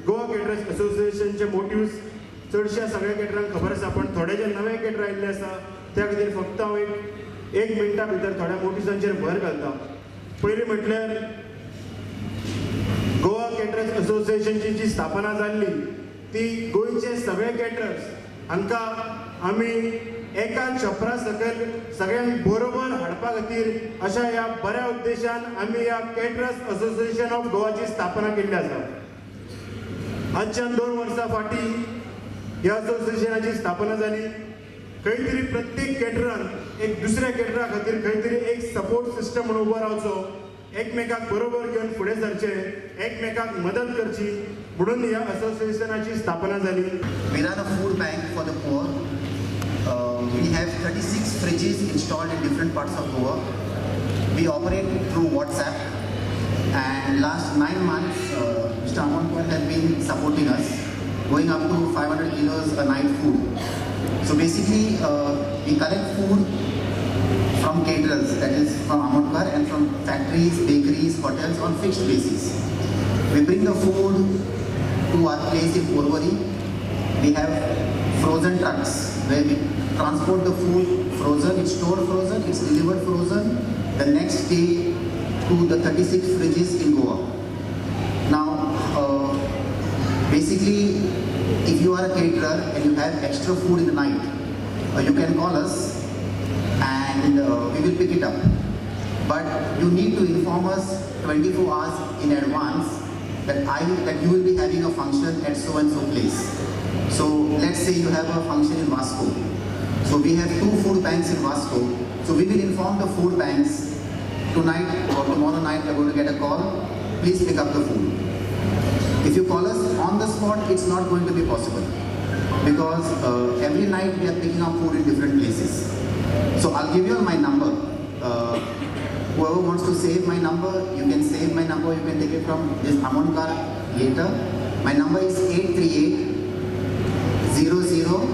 Goa caterers असोसिएशनचे motives चडशा सगळ्या केटरांक खबर आसा, पण थोडे जे नवे केटर आयिल्ले आसा त्या खातीर फक्त हांव एक मिनटा भितर थोड्या मोटिव्सांचेर भर घालता. पयलीं म्हटल्यार गोवा केटरर्स असोसिएशनची जी स्थापना जाल्ली ती गोंयचे सगळे केटरर्स हांकां आमी एका छप्परा सकयल सगळ्यांक बरोबर हाडपा खातीर अशा ह्या बऱ्या उद्देशान आमी ह्या केटरर्स असोसिएशन ऑफ गोवाची स्थापना केल्ली आसा. आजच्यान 2 वर्सां फाटीं ह्या असोसिएशनाची स्थापना जाली. खंय तरी प्रत्येक केटरान एक दुसऱ्या केटरा खातीर खंय तरी एक सपोर्ट सिस्टम म्हणून उबो रावचो, एकमेकाक बरोबर घेवन फुडें सरचे, एकमेकाक मदत करची म्हणून ह्या असोसिएशनाची स्थापना जाली. We run a food bank for the poor. We have 36 fridges installed in different parts of Goa. We operate through WhatsApp, and last 9 months Mr. Amonkar has been supporting us, going up to 500 kilos a night food. So basically we collect food from caterers, that is from Amonkar, and from factories, bakeries, hotels on fixed basis. We bring the food to our place in Porvorim. We have frozen trucks where we transport the food frozen, it's stored frozen, it's delivered frozen the next day to the 36 fridges in Goa. Now basically if you are a caterer and you have extra food in the night, you can call us and we will pick it up. But you need to inform us 24 hours in advance that you will be having a function at so and so place. So let's say you have a function in Vasco. So we have 2 food banks in Vasco. So we will inform the food banks tonight or tomorrow night we are going to get a call. Please pick up the food. If you call us on the spot, it's not going to be possible because every night we are picking up food in different places. So I'll give you my number. Whoever wants to save my number, you can save my number. You can take it from this Amonkar later. My number is 838 00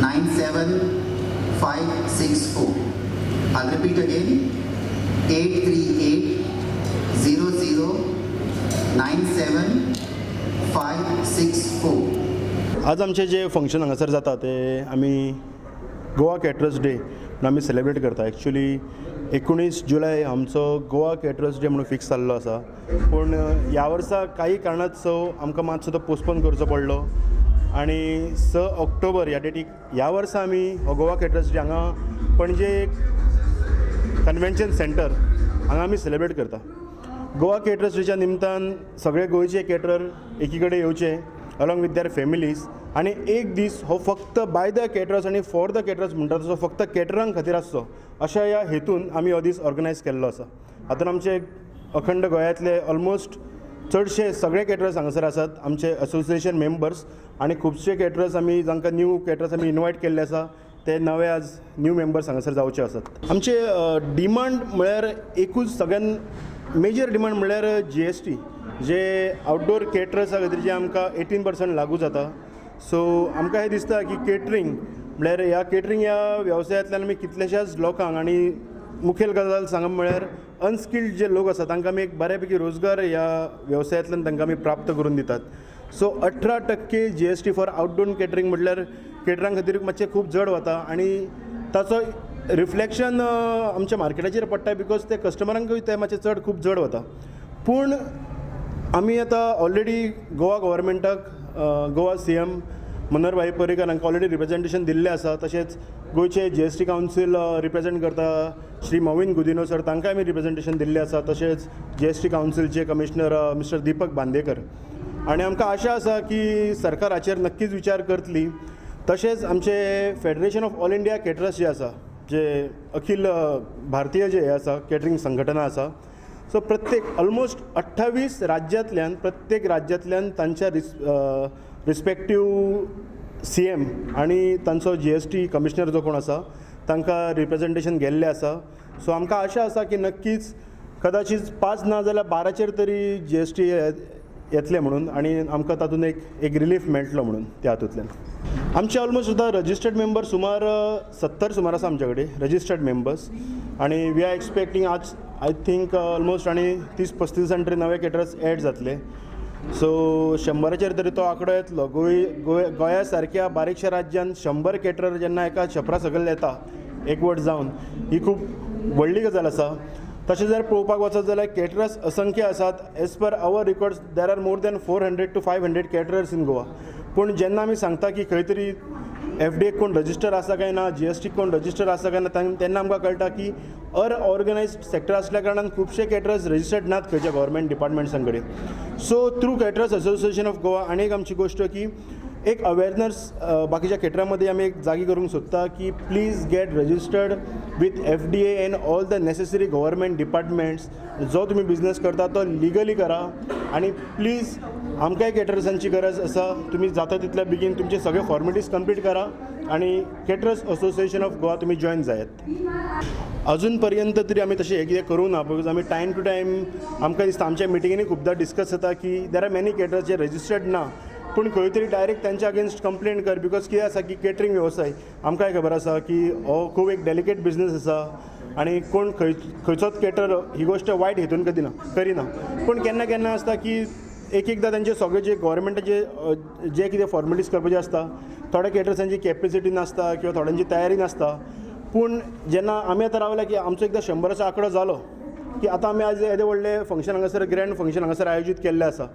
97564. I'll repeat again. 838 00 97564. आज आमचे जे function हांगासर जाता ते आमी Goa caterers day म्हणून आमी celebrate करता. एक्चुली 19 जुलय आमचो गोवा केटरर्स डे म्हणून फिक्स जाल्लो आसा, पूण ह्या वर्सा काही कारणास्तव आमकां मातसो तो पोस्टपोन करचो पडलो आनी 6 ऑक्टोबर ह्या डेटीक ह्या वर्सा आमी हो गोवा केटरर्स डे हांगा पणजे कन्वेंशन सेंटर हांगा आमी सेलिब्रेट करता. गोवा केटरर्स डेच्या निमतान सगळे गोंयचे केटरर एकी कडेन येवचे अलॉंग विथ देयर फॅमिलीज आनी एक दीस हो फक्त बाय द केटरर्स आनी फॉर द केटरर्स म्हणटा तसो फक्त केटरांक खातीर आसचो अशा ह्या हेतून आमी हो दीस ऑर्गनायज केल्लो आसा. हातून आमचे अखंड गोंयांतले ऑलमोस्ट चडशे सगळे केटरर्स हांगासर आसात, आमचे असोसिएशन मेंबर्स आनी खुबशे केटरर्स आमी जांकां न्यू केटरर्स आमी इनवायट केल्ले आसा ते नवे आज न्यू मेंबर्स हांगासर जावचे आसात. आमचे डिमांड म्हळ्यार एकूच सगळ्यान मेजर डिमांड म्हळ्यार GST जे आउटडोर केटरर्सा खातीर जे आमकां 18% लागू जाता. सो आमकां हें दिसता की केटरींग म्हळ्यार ह्या केटरींग ह्या वेवसायांतल्यान आमी कितल्याशाच लोकांक आनी मुखेल गजाल सांगप म्हळ्यार अनस्किल्ड जे लोक आसात तांकां आमी एक बऱ्यापैकी रोजगार ह्या वेवसायांतल्यान तांकां आमी प्राप्त करून दितात. So 18% GST for outdoor catering म्हटल्यार केटरांक खातीर मातशें खूब जड वता आनी ताचो रिफ्लेक्शन आमच्या मार्केटाचेर पडटा बिकॉज ते कस्टमरांकूय ते मातशें चड खूब जड वता. पूण आमी आतां ऑलरेडी गोवा गव्हर्मेंटाक गोवा CM मनोहर पर्रीकर हांकां ऑलरेडी रिप्रेजेंटेशन दिल्लें आसा. तशेंच गोंयचे GST कावन्सील रिप्रेजेंट करता श्री मवीन गुदिनो सर तांकांय आमी रिप्रेजेंटेशन दिल्लें आसा. तशेंच GST कावन्सीलचे कमिशनर मिस्टर दीपक बांदेकर आनी आमकां आशा आसा की सरकार हाचेर नक्कीच विचार करतली. तशेंच आमचे federation of all India caterers जे आसा जे अखिल भारतीय जे हे आसा केटरिंग संघटना आसा. सो प्रत्येक ऑलमोस्ट 28 राज्यांतल्यान प्रत्येक राज्यांतल्यान तांच्या रिस्पेक्टीव CM आनी तांचो GST कमिशनर जो कोण आसा तांकां रिप्रेजेंटेशन गेल्लें आसा. सो आमकां आशा आसा की नक्कीच कदाचित 5 ना जाल्यार 12चेर तरी GST येतले म्हणून आनी आमकां तातूंत एक रिलीफ मेळटलो म्हणून त्या हातूंतल्यान. आमचे ऑलमोस्ट सुद्दां रजिस्टर्ड मेंबर सुमार 70 सुमार आसा आमचे कडेन रजिस्टर्ड मेंबर्स आनी वी आर एक्सपेक्टींग आज आय थिंक ऑलमोस्ट आनी 30-35 तरी नवे केटरर्स एड जातले. सो 100चेर तरी तो आंकडो येतलो. गोंया सारक्या बारीकशा राज्यान 100 कॅटरर जेन्ना एका छपरा सकयल येता एकवट जावन ही खूब व्हडली गजाल आसा. तशें जर पळोवपाक वचत जाल्यार कॅटरर्स असंख्य आसात. As per hour records there are more than 400 to 500 caterers in Goa. पूण जेन्ना आमी सांगता की खंय तरी FDA कोण रजिस्टर आसा काय ना, GST कोण रजिस्टर आसा काय ना, तेन्ना आमकां कळटा की ऑर्गनायज्ड सेक्टर आसल्या कारणान खुबशे कॅटरर्स रजिस्टर्ड नात खंयच्या गव्हर्मेंट डिपार्टमेंट्सां कडेन. So through caterers association of Goa आनी एक आमची गोश्ट की एक अवेरनेस बाकीच्या कॅटरांमध्ये आमी एक जागी करूंक सोदता की please get registered with FDA end all the necessary government departments. जो तुमी बिझनेस करता तो लिगली करा आनी प्लीज आमकांय कॅटरर्सांची गरज आसा. तुमी जाता तितल्या बेगीन तुमचे सगळे फॉर्मेलिटीज कंप्लीट करा आनी कॅटरर्स असोसिएशन ऑफ गोवा तुमी जॉयन जायात. अजून पर्यंत तरी आमी तशें हें कितें करूं ना, बिकॉज आमी टायम टू टायम आमकां दिसता आमच्या मिटिंगेनी खुबदां डिस्कस जाता की देर आर मेनी कॅटरर्स जे रजिस्टर्ड ना, पूण खंय तरी डायरेक्ट तांच्या अगेन्स्ट कंप्लेंट कर. बिकॉज कितें आसा की कॅटरिंग वेवसाय आमकांय खबर आसा की हो खूब एक डेलिकेट बिझनस आसा आनी कोण खंयचोच कॅटर ही गोश्ट वायट हेतून करिना. पूण केन्ना केन्ना आसता की एकदां तांचे सगळे जे गव्हर्मेंटाचे जे कितें फॉर्मेलिटीज करपाचे आसता, थोड्या कॅटरर्सांची कॅपेसिटी नासता किंवा थोड्यांची तयारी नासता. पूण जेन्ना आमी आतां रावल्या की आमचो एकदां 100चो आंकडो जालो की आतां आमी आज येदें व्हडलें फंक्शन हांगासर ग्रँड फंक्शन हांगासर आयोजीत केल्लें आसा.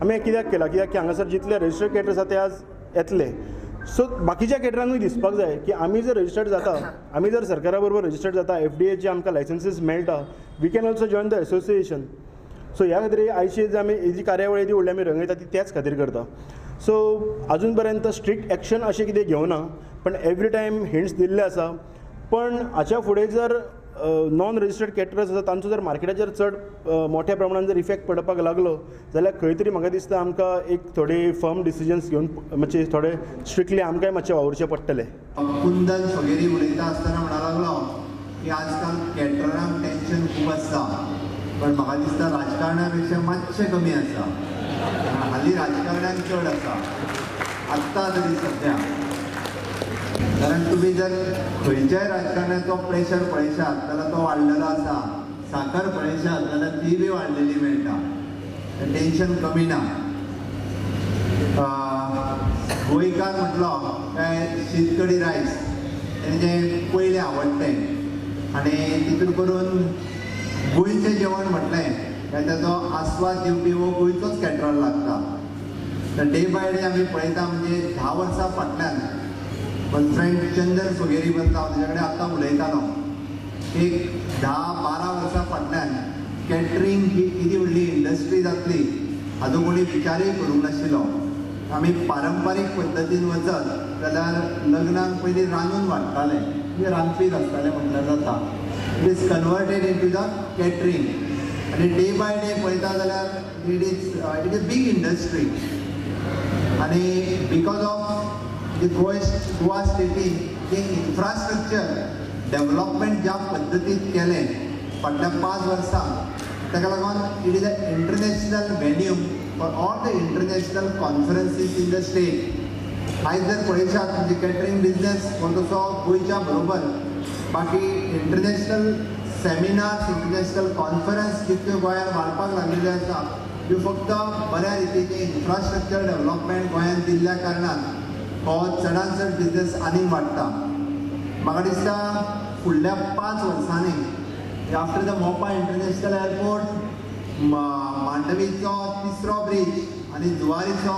आमी कित्याक केलां की हांगासर जितले रजिस्टर्ड कॅटरर्स आसा ते आज येतले. सो बाकीच्या कॅटरांकूय दिसपाक जाय की आमी जर रजिस्टर्ड जाता, आमी जर सरकारा बरोबर रजिस्टर्ड जाता, FDA जे आमकां लायसन्सीस मेळटा, we can also join the association. So ह्या खातीर आयची जी आमी जी कार्यावळ येदी व्हडली आमी रंगयता ती त्याच खातीर करता. सो अजून पर्यंत स्ट्रिक्ट एक्शन अशें कितें घेवना, पण एवरी टायम हिंट्स दिल्ले आसा. पण हाच्या फुडें जर नॉन रजिस्टर्ड कॅटरर्स आसा तांचो जर मार्केटाचेर चड मोठ्या प्रमाणान जर इफेक्ट पडपाक लागलो जाल्यार खंय तरी म्हाका दिसता आमकां एक थोडी फर्म डिसिजन्स घेवन मातशे थोडे स्ट्रिक्टली आमकांय मातशें वावरचें पडटलें. कुंदन सोगेरी उलयता आसतना म्हणा लागलो की आजकाल कॅटरांक टेन्शन खूब आसता, पण म्हाका दिसता राजकारणा पेक्षा मातशें कमी आसा. हालीं राजकारण्यांक चड आसा आत्तां तरी सद्या. कारण तुमी जर खंयच्याय राजकारण्याचो प्रेशर पळयशात जाल्यार तो वाडलेलो आसा. साखर पळयशात जाल्यार ती बी वाडलेली मेळटा. टेन्शन कमी ना. गोंयकार म्हटलो काय शीतकडी रायस तेंचें पयलें आवडटें आनी तितून करून गोंयचें जेवण म्हटलें काय ताचो आस्वाद दिवपी हो गोंयचोच कॅटरर लागता. तर डे बाय डे आमी पळयता म्हणजे 10 वर्सां फाटल्यान फ्रेंड चंदन सोगेरी बसता हांव तेजे कडेन आत्तां उलयतालो. एक 10-12 वर्सां फाटल्यान कॅटरिंग ही कितें व्हडली इंडस्ट्री जातली हाजो कोणी विचारूय करूंक नाशिल्लो. आमी पारंपारीक पद्दतीन वचत जाल्यार लग्नाक पयलीं रांदून वाडटाले, म्हणजे रांदपीक आसताले म्हटल्यार जाता. It is converted into the catering आनी डे बाय डे पळयता जाल्यार इट इज बीग इंडस्ट्री. आनी बिकॉज ऑफ गोवा स्टेटीन जे इन्फ्रास्ट्रक्चर डेव्हलपमेंट ज्या पद्दतीन केलें फाटल्या 5 वर्सां, ताका लागून it is a international venue for all the international conferences in the state. आयज जर पळयशात म्हणजे कॅटरिंग बिझनेस हो तसो गोंयच्या बरोबर बाकी इंटरनॅशनल सेमिनार्स, इंटरनॅशनल कॉन्फरन्स जितक्यो गोंयांत वाडपाक लागलेल्यो आसा त्यो फक्त बऱ्या रितीचे इन्फ्रास्ट्रक्चर डेव्हलपमेंट गोंयांत दिल्ल्या कारणान हो चडांत चड बिझनेस आनीक वाडटा. म्हाका दिसता फुडल्या 5 वर्सांनी आफ्टर द मोपा इंटरनॅशनल एअरपोर्ट, मांडवीचो 3रो ब्रीज आनी जुवारीचो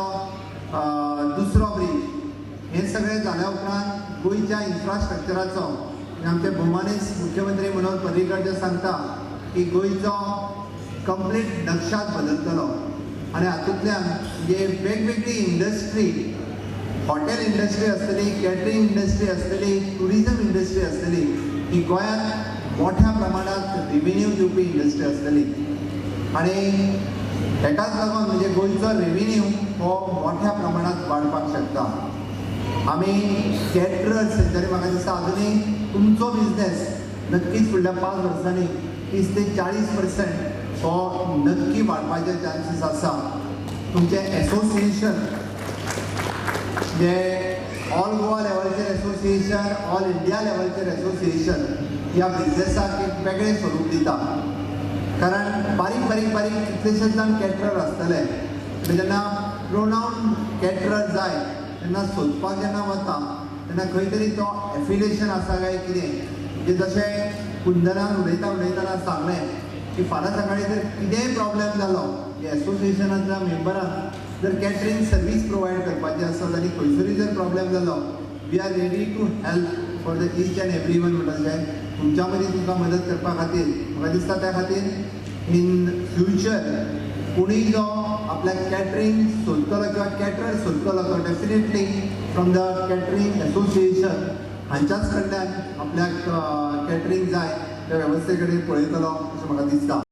2रो ब्रीज हे सगळें जाल्या उपरांत गोंयच्या इन्फ्रास्ट्रक्चराचो आमचे भोवमानीस मुख्यमंत्री मनोहर पर्रीकर जे सांगता की गोंयचो कंप्लीट नक्षाच बदलतलो. आनी हातूंतल्यान जे वेगवेगळी इंडस्ट्री, हॉटेल इंडस्ट्री आसतली, कॅटरिंग इंडस्ट्री आसतली, टुरिजम इंडस्ट्री आसतली, ही गोंयांत मोठ्या प्रमाणात रेव्हेन्यू दिवपी इंडस्ट्री आसतली. आनी हेकाच लागून म्हणजे गोंयचो रेव्हेन्यू हो मोठ्या प्रमाणात वाडपाक शकता. आमी कॅटरर्स तरी म्हाका दिसता अजुनूय तुमचो बिझनेस नक्कीच फुडल्या 5 वर्सांनी 30 ते 40% हो नक्की वाडपाचे चान्सीस आसा. तुमचे एसोसिएशन जे ऑल गोवा लेवलचेर एसोसिएशन, ऑल इंडिया लेवलचेर एसोसिएशन ह्या बिझनेसाक एक वेगळें स्वरूप दिता. कारण बारीक कितलेशेच जाण कॅटरर आसतले आनी जेन्ना प्रोनाउन कॅटरर जाय तेन्ना सोदपाक जेन्ना वता तेन्ना खंय तरी तो एफिलिएशन आसा काय कितें, जे जशें कुंदनान उलयतना सांगलें की फाल्यां सकाळी जर कितेंय प्रॉब्लेम जालो एसोसिएशनाच्या मेंबरान जर कॅटरिंग सर्वीस प्रोवायड करपाची आसत आनी खंयसरी जर प्रॉब्लेम जालो we are ready to help for the each and every one म्हणटात तुमच्या मदीं तुमकां मदत करपा खातीर. म्हाका दिसता त्या खातीर इन फ्युचर कोणीय जो आपल्याक कॅटरिंग सोदतलो किंवा कॅटरर सोदतलो तो definitely from the catering association हांच्याच कडल्यान आपल्याक कॅटरिंग जाय त्या वेवस्थे कडेन पळयतलो अशें म्हाका दिसता.